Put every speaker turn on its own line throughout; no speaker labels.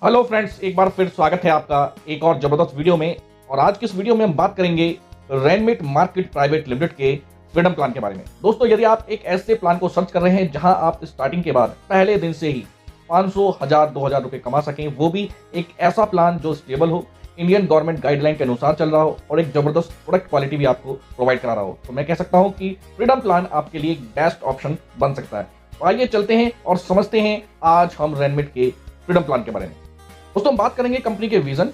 Hello friends, एक बार फिर स्वागत है आपका एक और जबरदस्त वीडियो में। और आज की इस वीडियो में हम बात करेंगे रेनमेट मार्केट प्राइवेट लिमिटेड के फ्रीडम प्लान के बारे में। दोस्तों, यदि आप एक ऐसे प्लान को सर्च कर रहे हैं जहां आप स्टार्टिंग के बाद पहले दिन से ही 500, 1000, 2000 रुपए कमा सकें, वो भी एक ऐसा प्लान जो स्टेबल हो, इंडियन गवर्नमेंट गाइडलाइन के अनुसार चल रहा हो और एक जबरदस्त प्रोडक्ट क्वालिटी भी आपको प्रोवाइड करा रहा हो, तो मैं कह सकता हूं कि फ्रीडम प्लान आपके लिए एक बेस्ट ऑप्शन बन सकता है। तो आइए चलते हैं और समझते हैं आज हम रेनमेट के फ्रीडम प्लान के बारे में। दोस्तों, हम बात करेंगे कंपनी के विजन,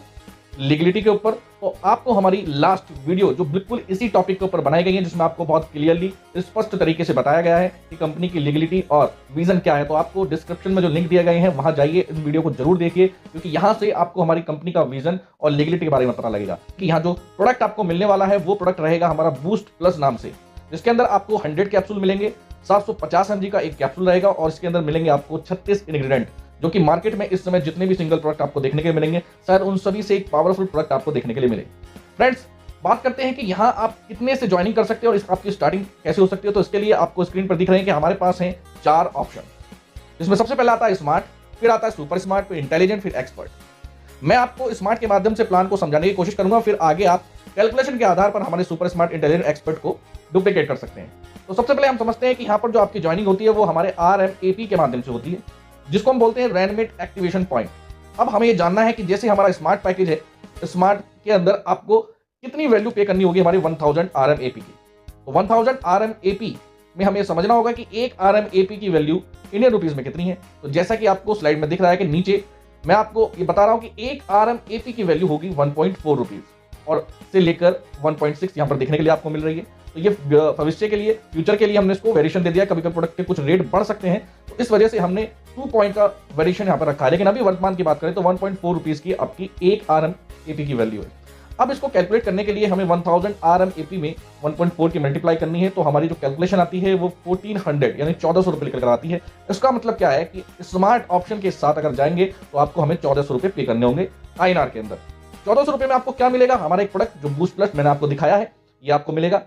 लीगलिटी के ऊपर। तो आपको हमारी लास्ट वीडियो जो बिल्कुल इसी टॉपिक के ऊपर बनाई गई है, जिसमें आपको बहुत क्लियरली स्पष्ट तरीके से बताया गया है कि कंपनी की लीगलिटी और विजन क्या है, तो आपको डिस्क्रिप्शन में जो लिंक दिए गए हैं वहां जाइए, इस वीडियो को जरूर देखिए, क्योंकि यहां से आपको हमारी कंपनी का विजन और लीगलिटी के बारे में पता लगेगा कि यहाँ जो प्रोडक्ट आपको मिलने वाला है वो प्रोडक्ट रहेगा हमारा बूस्ट प्लस नाम से, जिसके अंदर आपको 100 कैप्सूल मिलेंगे, 750 mg का एक कैप्सूल रहेगा और इसके अंदर मिलेंगे आपको 36 इंग्रेडिएंट, जो कि मार्केट में इस समय जितने भी सिंगल प्रोडक्ट आपको देखने के लिए मिलेंगे, शायद उन सभी से एक पावरफुल प्रोडक्ट आपको देखने के लिए मिले। फ्रेंड्स, बात करते हैं कि यहाँ आप कितने से ज्वाइनिंग कर सकते हो और आपकी स्टार्टिंग कैसे हो सकती है। तो इसके लिए आपको स्क्रीन पर दिख रहे हैं कि हमारे पास हैं 4 ऑप्शन, जिसमें सबसे पहले आता है स्मार्ट, फिर आता है सुपर स्मार्ट, फिर इंटेलिजेंट, फिर एक्सपर्ट। मैं आपको स्मार्ट के माध्यम से प्लान को समझाने की कोशिश करूंगा, फिर आगे आप कैलकुलेशन के आधार पर हमारे सुपर स्मार्ट, इंटेलिजेंट, एक्सपर्ट को डुप्लीकेट कर सकते हैं। तो सबसे पहले हम समझते हैं कि यहाँ पर जो आपकी ज्वाइनिंग होती है वो हमारे RMAP के माध्यम से होती है, जिसको हम बोलते हैं रेनमेट एक्टिवेशन पॉइंट। अब हमें ये जानना है कि जैसे हमारा स्मार्ट पैकेज है, स्मार्ट के अंदर आपको कितनी वैल्यू पे करनी होगी हमारी 1000 RMAP की। तो 1000 RMAP में हमें समझना होगा कि एक RMAP की वैल्यू इंडियन रुपीज में कितनी है। तो जैसा कि आपको स्लाइड में दिख रहा है कि नीचे मैं आपको ये बता रहा हूं कि एक RMAP की वैल्यू होगी 1.4 रुपीज और से लेकर 1.6 यहां पर देखने के लिए आपको मिल रही है। तो ये भविष्य के लिए, फ्यूचर के लिए हमने इसको वेरिएशन दे दिया। कभी कभी प्रोडक्ट के कुछ रेट बढ़ सकते हैं, तो इस वजह से हमने 2 पॉइंट का वेरिएशन यहाँ पर रखा है। लेकिन अभी वर्तमान की बात करें तो 1.4 रुपीज की आपकी एक RMAP की वैल्यू है। अब इसको कैलकुलेट करने के लिए हमें 1000 RMAP में 1.4 की मल्टीप्लाई करनी है, तो हमारी जो कैलकुलेशन आती है वो 1400 यानी 1400 रुपये निकल कर आती है। इसका मतलब क्या है कि स्मार्ट ऑप्शन के साथ अगर जाएंगे तो आपको हमें 1400 रुपये पे करने होंगे INR के अंदर। 1400 रुपये में आपको क्या मिलेगा? हमारा एक प्रोडक्ट जो बूस्ट प्लस मैंने आपको दिखाया है, ये आपको मिलेगा।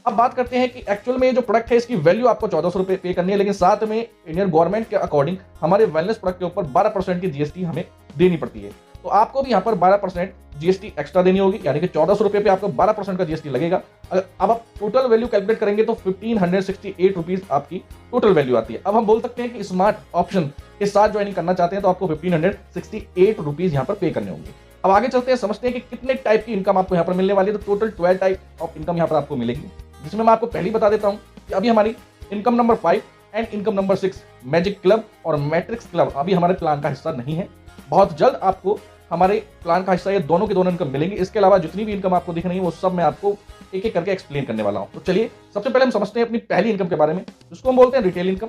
अब बात करते हैं कि एक्चुअल में जो प्रोडक्ट है इसकी वैल्यू आपको 1400 रुपये पे करनी है, लेकिन साथ में इंडियन गवर्नमेंट के अकॉर्डिंग हमारे वेलनेस प्रोडक्ट के ऊपर 12% की GST हमें देनी पड़ती है। तो आपको भी यहाँ पर 12% GST एक्स्ट्रा देनी होगी, यानी कि 1400 रुपये पे आपको 12% का GST लगेगा। अब आप टोटल वैल्यू कैलकुलेट करेंगे तो 1568 रुपीज आपकी टोटल वैल्यू आती है। अब हम बोल सकते हैं कि स्मार्ट ऑप्शन के साथ ज्वाइनिंग करना चाहते हैं तो आपको 1568 रुपीज यहाँ पर पे करने होंगे। अब आगे चलते हैं, समझते हैं कि कितने टाइप की इनकम आपको यहाँ पर मिलने वाली है। तो टोटल 12 टाइप ऑफ इनकम यहाँ पर आपको मिलेगी, जिसमें मैं आपको पहले बता देता हूं कि अभी हमारी income number 5 and income number 6 magic club और मैट्रिक्स क्लब अभी हमारे प्लान का हिस्सा नहीं है। बहुत जल्द आपको हमारे प्लान का हिस्सा ये दोनों के दोनों इनकम मिलेंगी। इसके अलावा जितनी भी इनकम आपको दिख रही है वो सब मैं आपको एक एक करके एक्सप्लेन करने वाला हूं। तो चलिए सबसे पहले हम समझते हैं अपनी पहली इनकम के बारे में, जिसको हम बोलते हैं रिटेल इनकम।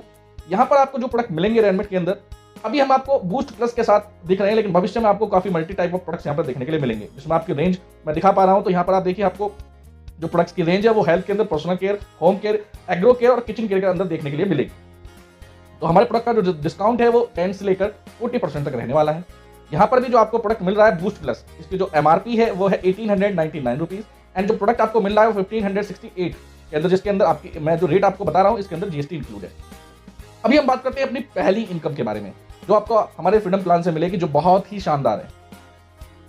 यहाँ पर आपको जो प्रोडक्ट मिलेंगे रेनमेट के अंदर, अभी हम आपको बूस्ट प्लस के साथ दिख रहे हैं, लेकिन भविष्य में आपको काफी मल्टी टाइप ऑफ प्रोडक्ट्स यहाँ पर देखने के लिए मिलेंगे, जिसमें आपकी रेंज मैं दिखा पा रहा हूँ। तो यहाँ पर आप देखिए, आपको जो प्रोडक्ट्स की रेंज है वो हेल्थ के अंदर, personal care, home care, agro care और किचन केयर के अंदर देखने के लिए मिलेगी। तो हमारे प्रोडक्ट का जो डिस्काउंट है वो 10 से लेकर 40% तक रहने वाला है। यहाँ पर भी जो आपको प्रोडक्ट मिल रहा है बूस्ट प्लस, इसकी जो MRP है वो है 1899 रुपीज एंड जो प्रोडक्ट आपको मिल रहा है वो 1568 के अंदर, जिसके अंदर आपकी मैं जो रेट आपको बता रहा हूँ इसके अंदर GST इंक्लूड है। अभी हम बात करते हैं अपनी पहली इनकम के बारे में, जो आपको हमारे फ्रीडम प्लान से मिलेगी, जो बहुत ही शानदार है।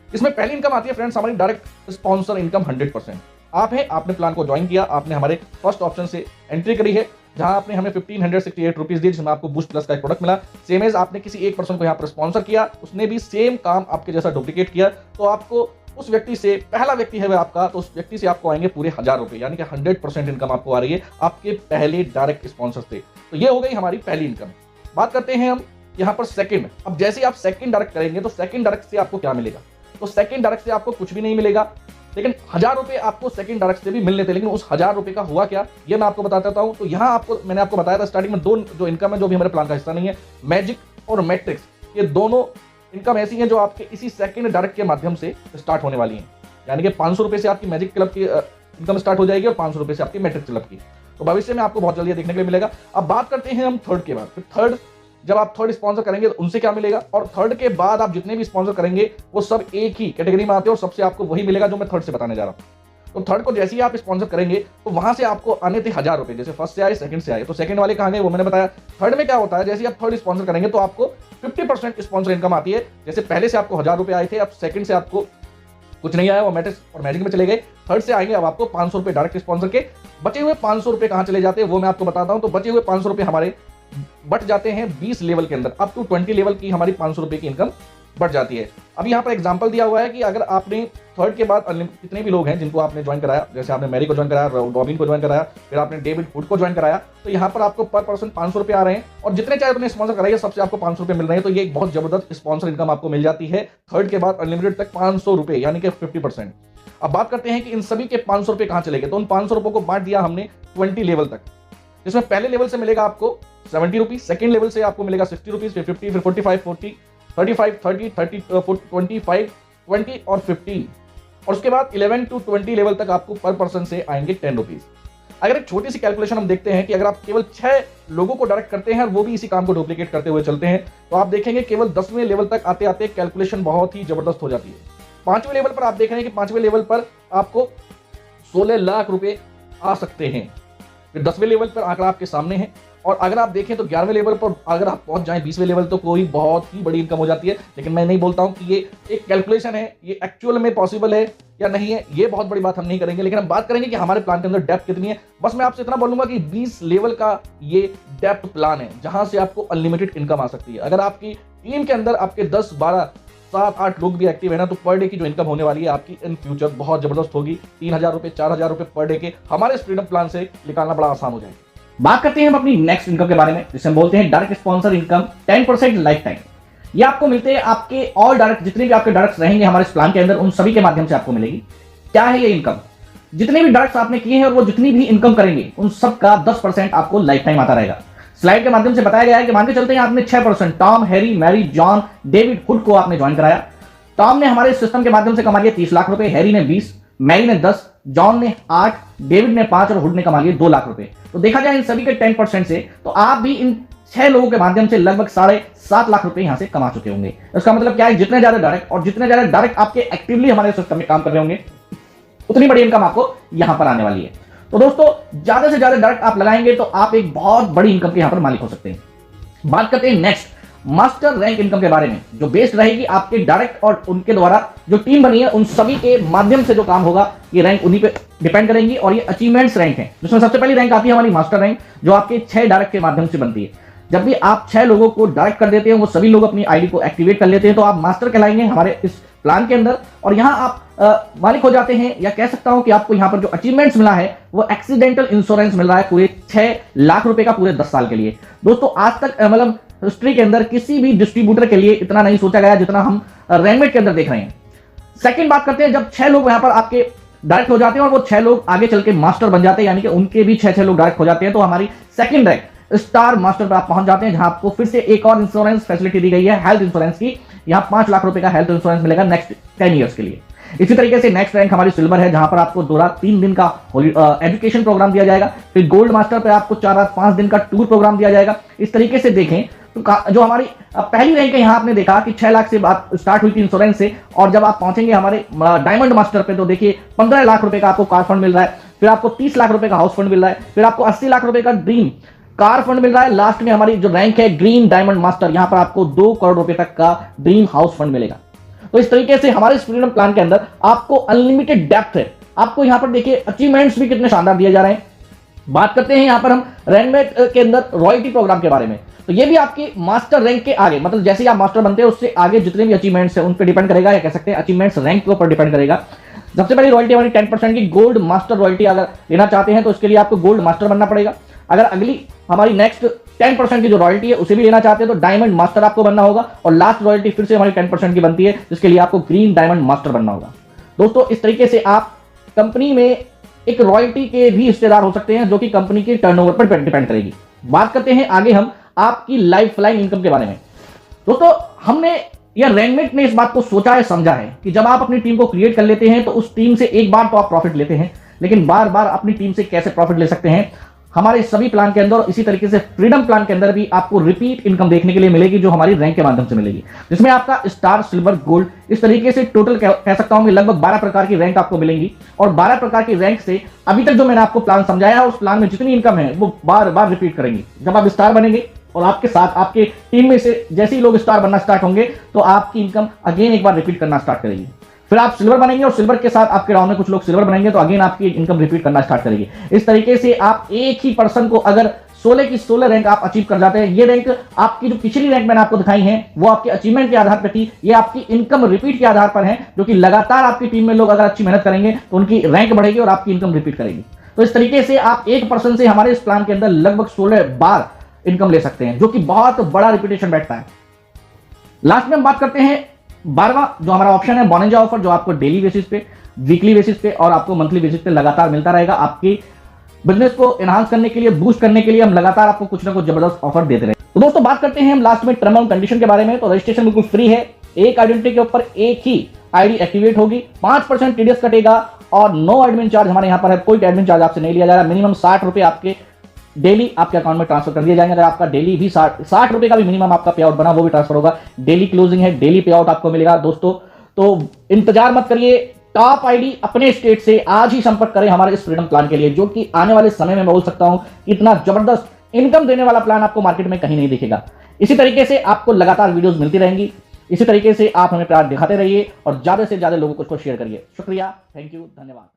इसमें पहली इनकम आती है फ्रेंड्स हमारी डायरेक्ट स्पॉन्सर इनकम 100%। आप हैं, आपने प्लान को ज्वाइन किया, आपने हमारे फर्स्ट ऑप्शन से एंट्री करी है, जहां आपने हमें 1568 रुपीज दिए, जिसमें आपको बूस्ट प्लस का एक प्रोडक्ट मिला। सेम एज आपने किसी एक पर्सन को यहाँ पर स्पॉन्सर किया, उसने भी सेम काम आपके जैसा डुप्लीकेट किया, तो आपको उस व्यक्ति से, पहला व्यक्ति है वह आपका, तो उस व्यक्ति से आपको आएंगे पूरे 1000 रुपए, यानी कि 100% इनकम आपको आ रही है आपके पहले डायरेक्ट स्पॉन्सर से। तो ये हो गई हमारी पहली इनकम। बात करते हैं हम यहाँ पर सेकंड। अब जैसे आप सेकंड डायरेक्ट करेंगे तो सेकंड डायरेक्ट से आपको क्या मिलेगा? तो सेकंड डायरेक्ट से आपको कुछ भी नहीं मिलेगा, लेकिन 1000 रुपए आपको सेकंड डायरेक्ट से भी मिलने थे। लेकिन उस 1000 रुपए का हुआ क्या, ये मैं आपको बता देता हूं। तो यहाँ आपको मैंने आपको बताया था स्टार्टिंग में, दो जो इनकम है जो भी हमारे प्लान का हिस्सा नहीं है, मैजिक और मैट्रिक्स, ये दोनों इनकम ऐसी हैं जो आपके इसी सेकंड डायरेक्ट के माध्यम से स्टार्ट होने वाली हैं। यानी कि 500 रुपए से आपकी मैजिक क्लब की इनकम स्टार्ट हो जाएगी और 500 रुपए से आपकी मैट्रिक्स क्लब की। तो भविष्य में आपको बहुत जल्दी देखने के लिए मिलेगा। अब बात करते हैं हम थर्ड के बाद। थर्ड, जब आप थर्ड स्पॉन्सर करेंगे तो उनसे क्या मिलेगा, और थर्ड के बाद आप जितने भी स्पॉन्सर करेंगे वो सब एक ही कैटेगरी में आते हैं और सबसे आपको वही मिलेगा जो मैं थर्ड से बताने जा रहा हूं। तो थर्ड को जैसे ही आप स्पॉन्सर करेंगे तो वहां से आपको आने थे 1000 रुपए, जैसे फर्स्ट से आए सेकंड से आए, तो सेकंड वाले कहां गए वो मैंने बताया। थर्ड में क्या होता है, जैसे आप थर्ड स्पॉन्सर करेंगे तो आपको 50% स्पॉन्सर इनकम आती है। जैसे पहले से आपको 1000 रुपए आए थे, अब सेकंड से आपको कुछ नहीं आया, वो और मैजिक में चले गए, थर्ड से आएंगे अब आपको 500 रुपए डायरेक्ट स्पॉन्सर के। बचे हुए 500 रुपए कहां चले जाते हैं वो मैं आपको बताता हूं। तो बचे हुए 500 रुपए हमारे बट जाते हैं 20 लेवल के अंदर, अप टू 20 लेवल की हमारी 500 रुपए की इनकम बढ़ जाती है। अब यहाँ पर एग्जांपल दिया हुआ है कि अगर आपने थर्ड के बाद कितने भी लोग हैं जिनको आपने ज्वाइन कराया, जैसे आपने मैरी को ज्वाइन कराया, रॉबिन को ज्वाइन कराया, फिर आपने डेविड हुड को ज्वाइन कराया, तो यहाँ पर आपको पर पर्सन 500 रुपए आ रहे हैं और जितने चाहे उतने स्पॉन्सर कराइए सबसे आपको 500 रुपए मिल रहे हैं। तो ये एक बहुत जबरदस्त स्पॉन्सर इनकम आपको मिल जाती है थर्ड के बाद अनलिमिटेड तक 500 रुपए, यानी कि 50%। अब बात करते हैं कि इन सभी के 500 रुपए कहां चले गए। तो उन 500 रुपए को बांट दिया हमने 20 लेवल तक, जिसमें पहले लेवल से मिलेगा आपको 70 रुपीज, सेकंड लेवल से आपको मिलेगा 60 रुपीज, फिर 50, फिर 45, 40, 35, 30, 30, 25, 20 और 15, और उसके बाद 11 to 20 लेवल तक आपको पर पर्सन से आएंगे 10 रुपीज। अगर एक छोटी सी कैलकुलेशन हम देखते हैं कि अगर आप केवल 6 लोगों को डायरेक्ट करते हैं और वो भी इसी काम को डुप्लीकेट करते हुए चलते हैं, तो आप देखेंगे केवल 10वें लेवल तक आते आते कैलकुलेशन बहुत ही जबरदस्त हो जाती है। 5वें लेवल पर आप देख रहे हैं कि 5वें लेवल पर आपको 16 लाख रुपए आ सकते हैं। फिर 10वें लेवल पर आंकड़ा आपके सामने है, और अगर आप देखें तो 11वें लेवल पर अगर आप पहुंच जाएं 20वें लेवल तो कोई बहुत ही बड़ी इनकम हो जाती है। लेकिन मैं नहीं बोलता हूं कि ये एक कैलकुलेशन है, ये एक्चुअल में पॉसिबल है या नहीं है, ये बहुत बड़ी बात हम नहीं करेंगे। लेकिन हम बात करेंगे कि हमारे प्लान के अंदर डेप्थ कितनी है। बस मैं आपसे इतना बोलूंगा कि 20 लेवल का ये डेप्थ प्लान है जहां से आपको अनलिमिटेड इनकम आ सकती है। अगर आपकी टीम के अंदर आपके 10, 12, 7, 8 लोग भी एक्टिव है ना, तो पर डे की जो इनकम होने वाली है आपकी इन फ्यूचर बहुत जबरदस्त होगी। 3000 रुपए, 4000 रुपए पर डे के हमारे इस फ्रीडम प्लान से निकालना बड़ा आसान हो जाएगा।
बात करते हैं हम अपनी नेक्स्ट इनकम के बारे में, जिसे हम बोलते हैं direct sponsor income 10% life time. ये आपको मिलते हैं आपके और डायरेक्ट जितने भी आपके डायरेक्ट रहेंगे हमारे इस प्लान के अंदर, उन सभी के माध्यम से आपको मिलेगी। क्या है ये इनकम? जितने भी डायरेक्ट आपने किए हैं और वो जितनी भी इनकम करेंगे उन सब का 10% आपको लाइफ टाइम आता रहेगा। स्लाइड के माध्यम से बताया गया है कि मान के चलते हैं आपने 6%, Tom, Harry, Mary, John, David Hood को आपने ज्वाइन कराया। टॉम ने हमारे सिस्टम के माध्यम से कमा लिया 30 लाख रुपए, हैरी ने 20, मैरी ने 10, जॉन ने 8, डेविड ने 5 और हुड ने कमा लिए 2 लाख रुपए। तो देखा जाए इन सभी के 10% से, तो आप भी इन 6 लोगों के माध्यम से लगभग 7.5 लाख रुपए यहां से कमा चुके होंगे। इसका मतलब क्या है, जितने ज्यादा डायरेक्ट और जितने ज्यादा डायरेक्ट आपके एक्टिवली हमारे सिस्टम में काम कर रहे होंगे उतनी बड़ी इनकम आपको यहां पर आने वाली है। तो दोस्तों ज्यादा से ज्यादा डायरेक्ट आप लगाएंगे तो आप एक बहुत बड़ी इनकम के यहां पर मालिक हो सकते हैं। बात करते हैं नेक्स्ट मास्टर रैंक इनकम के बारे में, जो बेस्ड रहेगी आपके डायरेक्ट और उनके द्वारा जो टीम बनी है उन सभी के माध्यम से जो काम होगा, ये रैंक उन्हीं पे डिपेंड करेंगी। और ये अचीवमेंट्स रैंक है, जिसमें सबसे पहली रैंक आती है हमारी मास्टर रैंक, जो आपके 6 डायरेक्ट के माध्यम से बनती है। जब भी आप 6 लोगों को डायरेक्ट कर देते हैं, वो सभी लोग अपनी आईडी को एक्टिवेट कर लेते हैं, तो आप मास्टर कहलाएंगे हमारे इस प्लान के अंदर। और यहां आप मालिक हो जाते हैं, या कह सकता हूं कि आपको यहां पर जो अचीवमेंट्स मिला है वो एक्सीडेंटल इंश्योरेंस मिल रहा है पूरे 6 लाख रुपए का पूरे 10 साल के लिए। दोस्तों आज तक मतलब हिस्ट्री के अंदर किसी भी डिस्ट्रीब्यूटर के लिए इतना नहीं सोचा गया जितना हम रैंकमेट के अंदर देख रहे हैं। सेकंड बात करते हैं, जब 6 लोग यहां पर आपके डायरेक्ट हो जाते हैं और वो 6 लोग आगे चल के मास्टर बन जाते हैं, यानी कि उनके भी 6 लोग डायरेक्ट हो जाते हैं, तो हमारी सेकंड रैंक स्टार मास्टर पर आप पहुंच जाते हैं, जहां आपको फिर से एक और इंश्योरेंस फैसिलिटी दी गई है हेल्थ इंश्योरेंस की। यहां 5 लाख रुपए का हेल्थ इंश्योरेंस मिलेगा नेक्स्ट 10 ईयर्स के लिए। इसी तरीके से नेक्स्ट रैंक हमारी सिल्वर है, जहां पर आपको 3 दिन का एजुकेशन प्रोग्राम दिया जाएगा। फिर गोल्ड मास्टर पे आपको 5 दिन का टूर प्रोग्राम दिया जाएगा। इस तरीके से देखें तो जो हमारी पहली रैंक है, यहां आपने देखा कि 6 लाख से बात स्टार्ट हुई थी इंश्योरेंस से, और जब आप पहुंचेंगे हमारे डायमंड मास्टर पे तो देखिए 15 लाख रुपए का आपको कार फंड मिल रहा है, फिर आपको 30 लाख रुपए का हाउस फंड मिल रहा है, फिर आपको 80 लाख रुपए का ड्रीम कार फंड मिल रहा है। लास्ट में हमारी जो रैंक है ग्रीन डायमंड मास्टर, यहां पर आपको 2 करोड़ रुपए तक का ड्रीम हाउस फंड मिलेगा। तो इस तरीके से हमारे फ्रीडम प्लान के अंदर आपको अनलिमिटेड डेप्थ है। आपको यहां पर देखिए अचीवमेंट्स भी कितने शानदार दिए जा रहे हैं। बात करते हैं यहां पर हम रैंकमेट के अंदर रॉयल्टी प्रोग्राम के बारे में, तो ये भी आपकी मास्टर रैंक के आगे, मतलब जैसे ही आप मास्टर बनते हैं उससे आगे जितने भी अचीवमेंट्स हैं उन पर डिपेंड करेगा, या कह सकते हैं अचीवमेंट्स रैंक के ऊपर डिपेंड करेगा। सबसे पहली रॉयल्टी हमारी 10% की गोल्ड मास्टर रॉयल्टी अगर लेना चाहते हैं तो उसके लिए आपको गोल्ड मास्टर बनना पड़ेगा। अगर अगली हमारी नेक्स्ट 10% की जो रॉयल्टी है उसे भी लेना चाहते हैं तो डायमंड मास्टर आपको बनना होगा, और लास्ट रॉयल्टी फिर से हमारी 10% की बनती है, जिसके लिए आपको ग्रीन डायमंड मास्टर बनना होगा। दोस्तों इस तरीके से आप कंपनी में एक रॉयल्टी के भी हिस्सेदार हो सकते हैं, जो कि कंपनी के टर्नओवर पर डिपेंड करेगी। बात करते हैं आगे हम आपकी लाइफ लाइन इनकम के बारे में। दोस्तों हमने या रैंकमेट ने इस बात को सोचा है, समझा है कि जब आप अपनी टीम को क्रिएट कर लेते हैं तो उस टीम से एक बार तो आप प्रॉफिट लेते हैं, लेकिन बार बार अपनी टीम से कैसे प्रॉफिट ले सकते हैं। हमारे सभी प्लान के अंदर, इसी तरीके से फ्रीडम प्लान के अंदर भी आपको रिपीट इनकम देखने के लिए मिलेगी, जो हमारी रैंक के माध्यम से मिलेगी, जिसमें आपका स्टार, सिल्वर, गोल्ड, इस तरीके से टोटल कह सकता हूं कि लगभग 12 प्रकार की रैंक आपको मिलेंगी। और 12 प्रकार की रैंक से अभी तक जो मैंने आपको प्लान समझाया है, उस प्लान में जितनी इनकम है वो बार बार रिपीट करेंगी। जब आप स्टार बनेंगे और आपके साथ आपके टीम में से जैसे ही लोग स्टार बनना स्टार्ट होंगे, तो आपकी इनकम अगेन एक बार रिपीट करना स्टार्ट करेगी। फिर आप सिल्वर बनेंगे और सिल्वर के साथ आपके राउंड में कुछ लोग सिल्वर बनेंगे, तो अगेन आपकी इनकम रिपीट करना स्टार्ट करेगी। इस तरीके से आप एक ही पर्सन को अगर 16 की 16 रैंक आप अचीव कर जाते हैं, ये रैंक आपकी जो पिछली रैंक मैंने आपको दिखाई है वो आपके अचीवमेंट के आधार पर थी, ये आपकी इनकम रिपीट के आधार पर है, जो कि लगातार आपकी टीम में लोग अगर अच्छी मेहनत करेंगे तो उनकी रैंक बढ़ेगी और आपकी इनकम रिपीट करेगी। तो इस तरीके से आप एक पर्सन से हमारे इस प्लान के अंदर लगभग 16 बार इनकम ले सकते हैं, जो कि बहुत बड़ा रिपीटेशन बैठता है। लास्ट में हम बात करते हैं 12वां जो हमारा ऑप्शन है, बोनंजा ऑफर, जो आपको डेली बेसिस पे, वीकली बेसिस पे और आपको मंथली बेसिस पे लगातार मिलता रहेगा। आपकी बिजनेस को एनहांस करने के लिए, बूस्ट करने के लिए हम लगातार आपको कुछ ना कुछ जबरदस्त ऑफर देते रहे। तो दोस्तों बात करते हैं हम लास्ट में टर्म एंड कंडीशन के बारे में। तो रजिस्ट्रेशन बिल्कुल फ्री है, एक आइडेंटिटी के ऊपर एक ही आईडी एक्टिवेट होगी, 5% टीडीएस कटेगा और नो एडमिन चार्ज हमारे यहां पर है, कोई एडमिन चार्ज आपसे नहीं लिया जा रहा। मिनिमम 60 रुपए आपके डेली आपके अकाउंट में ट्रांसफर कर दिए जाएंगे। अगर आपका डेली भी 60 रुपए का भी मिनिमम आपका पे आउट बना, वो भी ट्रांसफर होगा। डेली क्लोजिंग है, डेली पे आउट आपको मिलेगा दोस्तों। तो इंतजार मत करिए, टॉप आईडी अपने स्टेट से आज ही संपर्क करें हमारे इस फ्रीडम प्लान के लिए, जो कि आने वाले समय में मैं बोल सकता हूं इतना जबरदस्त इनकम देने वाला प्लान आपको मार्केट में कहीं नहीं दिखेगा। इसी तरीके से आपको लगातार वीडियोस मिलती रहेंगी। इसी तरीके से आप हमें प्यार दिखाते रहिए और ज्यादा से ज्यादा लोगों को इसको शेयर करिए। शुक्रिया, थैंक यू, धन्यवाद।